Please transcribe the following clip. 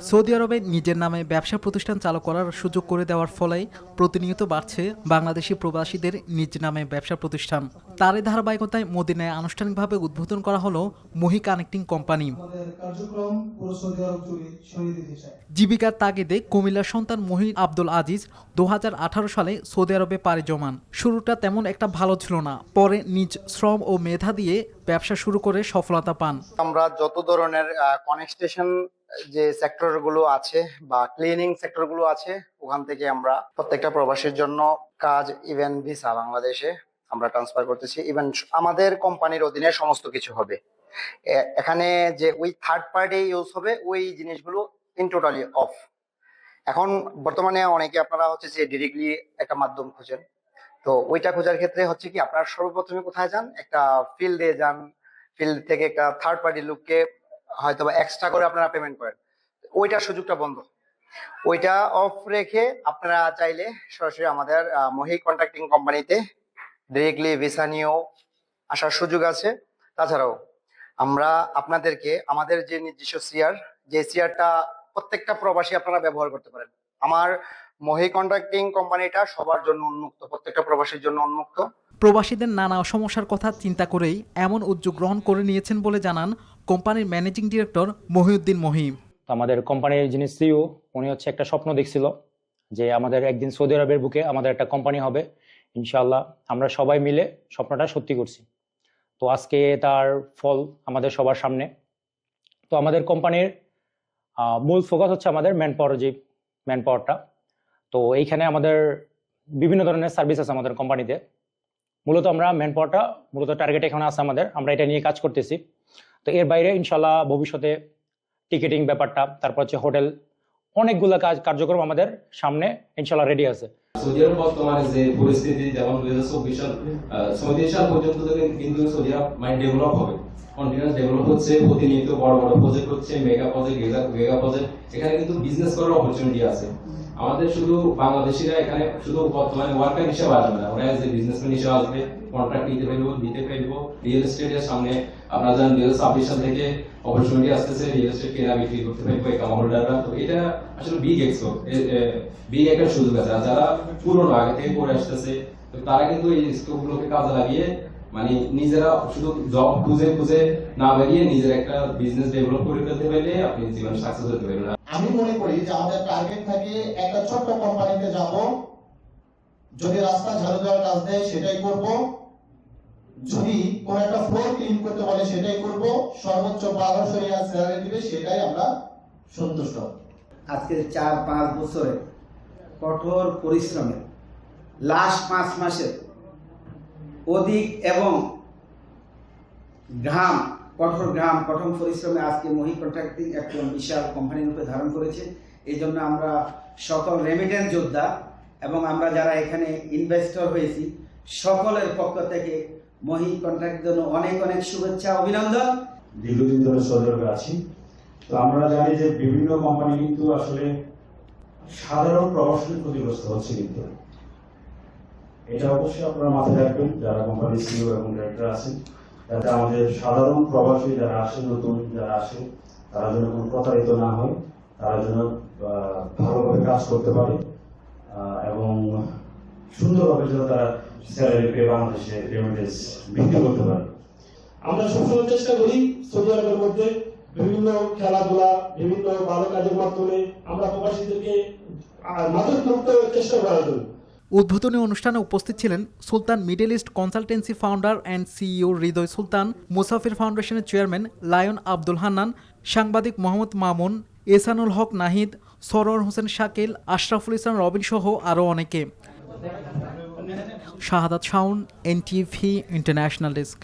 Saudi আরবে নিজের নামে ব্যবসা প্রতিষ্ঠান চালু করার সুযোগ করে দেওয়ার ফলে প্রতিনিয়ত বাড়ছে বাংলাদেশি প্রবাসীদের নিজ নামে ব্যবসা প্রতিষ্ঠান। তারই ধারাবাহিকতায় মদিনায় আনুষ্ঠানিকভাবে উদ্বোধন করা হলো মহি কানেক্টিং কোম্পানি। জীবিকার তাগিদে কুমিল্লার সন্তান মহি আব্দুল আজিজ 2018 সালে সৌদি আরবে পাড়ি জমান। শুরুটা তেমন একটা ভালো ছিল না, পরে নিজ শ্রম ও মেধা দিয়ে ব্যবসা শুরু করে সফলতা পান। আমরা যত ধরনের কনস্ট্রাকশন যে সেক্টরগুলো আছে বা ক্লিনিং সেক্টরগুলো আছে, ওখান থেকে আমরা প্রত্যেকটা প্রবাসীর জন্য কাজ, ইভেন ভিসা বাংলাদেশে আমরা ট্রান্সফার করতেছি। ইভেন আমাদের কোম্পানির অধীনে সমস্ত কিছু হবে। এখানে যে ওই থার্ড পার্টি ইউজ হবে ওই জিনিসগুলো ইন টোটালি অফ। এখন বর্তমানে অনেকে আপনারা হচ্ছে যে ডিরেক্টলি একটা মাধ্যম খুঁজেন, তো ওইটা খোঁজার ক্ষেত্রে হচ্ছে কি আপনারা সর্বপ্রথমে কোথায় যান, একটা ফিল্ডে যান, ফিল্ড থেকে একটা থার্ড পার্টি লোককে হয়তো বা এক্সট্রা করে আপনারা পেমেন্ট করেন। ওইটার সুযোগটা বন্ধ, ওইটা অফ রেখে আপনারা চাইলে সরাসরি আমাদের মহি কন্ট্রাক্টিং কোম্পানিতে ডিরেক্টলি ভিসা নিয়েও আসার সুযোগ আছে। তাছাড়াও আমরা আপনাদেরকে আমাদের যে নিজস্ব সিআর, যে সিআরটা প্রত্যেকটা প্রবাসী আপনারা ব্যবহার করতে পারেন। আমার মহি কন্ট্রাক্টিং কোম্পানিটা সবার জন্য উন্মুক্ত, প্রত্যেকটা প্রবাসীর জন্য উন্মুক্ত। প্রবাসীদের নানা সমস্যার কথা চিন্তা করেই এমন উদ্যোগ গ্রহণ করে নিয়েছেন বলে জানান কোম্পানির ম্যানেজিং ডিরেক্টর মহিউদ্দিন মহি। আমাদের কোম্পানির যিনি সিইও, উনি হচ্ছে একটা স্বপ্ন দেখছিল যে আমাদের একদিন সৌদি আরবের বুকে আমাদের একটা কোম্পানি হবে। ইনশাআল্লাহ আমরা সবাই মিলে স্বপ্নটা সত্যি করছি। তো আজকে তার ফল আমাদের সবার সামনে। তো আমাদের কোম্পানির মূল ফোকাস হচ্ছে আমাদের ম্যান পাওয়ারটা। তো এইখানে আমাদের বিভিন্ন ধরনের সার্ভিস আছে আমাদের কোম্পানিতে। মূলত আমরা ম্যান পাওয়ারটা মূলত টার্গেট এখানে আছে আমাদের, আমরা এটা নিয়ে কাজ করতেছি। তো এর বাইরে ইনশাল্লাহ ভবিষ্যতে টিকেটিং ব্যাপারটা, তারপর হচ্ছে হোটেল, অনেকগুলো কার্যক্রম আমাদের সামনে ইনশাল্লাহ রেডি আছে। সৌদি আরব বর্তমানে যে পরিস্থিতি, যেমন 2024 সাল 36 সাল পর্যন্ত কিন্তু সৌদি আরব ডেভেলপ হবে, কন্টিনিউয়াস ডেভেলপ হচ্ছে, প্রতিনিয়ত বড় বড় প্রজেক্ট হচ্ছে, মেগা প্রজেক্ট। এখানে কিন্তু বিজনেস করার অপরচুনিটি আছে। আমাদের শুধু বাংলাদেশিরা এখানে শুধু বর্তমানে ওয়ার্কার হিসেবে আসবে না, ওরা যে বিজনেসম্যান হিসেবে আসবে, কন্ট্রাক্ট দিতে ফেলবো। রিয়েল এস্টেটের সামনে আপনারা জানেন 2026 সাল থেকে অপরচুনিটি আসতেছে, রিয়েল এস্টেট কেনা বিক্রি করতে পারবো একাম হোল্ডাররা। তো এটা আসলে বিগ একটা সুযোগ আছে। আর যারা পুরনো আগে থেকে করে আসতেছে, তো তারা কিন্তু এই স্কোপ গুলোকে কাজে লাগিয়ে নিজেরা শুধু জব খুঁজে না বেরিয়ে নিজের একটা বিজনেস ডেভেলপ করে ফেলতে পারলে আপনি জীবনে সাকসেস হতে পারবেন। আমি মনে করি যে আমাদের টার্গেট থাকে একটা ছোট্ট কোম্পানিতে যাব, যদি রাস্তা ঝাড়ু দেওয়ার কাজ দেয় সেটাই করব, যদি কোন একটা ফ্লোর ক্লিন করতে বলে সেটাই করব, সর্বোচ্চ 1200 রিয়াল স্যালারি দিবে সেটাই আমরা সন্তুষ্ট। আজকে 4-5 বছরে কঠোর পরিশ্রমে লাস্ট 5 মাসের অধিক এবং কঠোর পরিশ্রমে আজকে মহি কন্ট্রাক্টিং একটা বিশাল কোম্পানি রূপে ধারণ করেছে। এই জন্য আমরা সকল রেমিটেন্স যোদ্ধা এবং আমরা যারা এখানে ইনভেস্টর হয়েছি সকলের পক্ষ থেকে মহি কন্ট্রাক্টের জন্য অনেক অনেক শুভেচ্ছা, অভিনন্দন। দীর্ঘদিন ধরে সৌদি আরবে আছি, তো আমরা জানি যে বিভিন্ন কোম্পানি কিন্তু আসলে সাধারণ প্রবাসীদের ক্ষতিগ্রস্ত হচ্ছে। কিন্তু এটা অবশ্যই আপনারা মাথায় রাখবেন যারা কোম্পানির সিইও এবং ডিরেক্টর আছেন, যাতে আমাদের সাধারণ প্রবাসী যারা আসে, নতুন যারা আসে, তারা যেন কোনো প্রতারিত না হয়, তারা যেন ভালোভাবে কাজ করতে পারে এবং সুন্দরভাবে যেন তারা স্যালারি পেয়ে বাংলাদেশে রেমিটেন্স বিক্রি করতে পারে। আমরা সবসময় চেষ্টা করি সৌদি আরবের মধ্যে বিভিন্ন খেলাধুলা, বিভিন্ন ভালো কাজের মাধ্যমে আমরা প্রবাসীদেরকে মাদক মুক্ত চেষ্টা করার জন্য। উদ্বোধনী অনুষ্ঠানে উপস্থিত ছিলেন Sultan middle east consultancy founder and CEO Hridoy Sultan, Musafir ফাউন্ডেশনের চেয়ারম্যান লায়ন আব্দুল হান্নান, সাংবাদিক মোহাম্মদ মামুন, এহসানুল হক নাহিদ, সরোয়ার হোসেন শাকিল, আশরাফুল ইসলাম রবিন সহ আরও অনেকে। শাহাদাত শাওন, NTV ইন্টারন্যাশনাল ডেস্ক।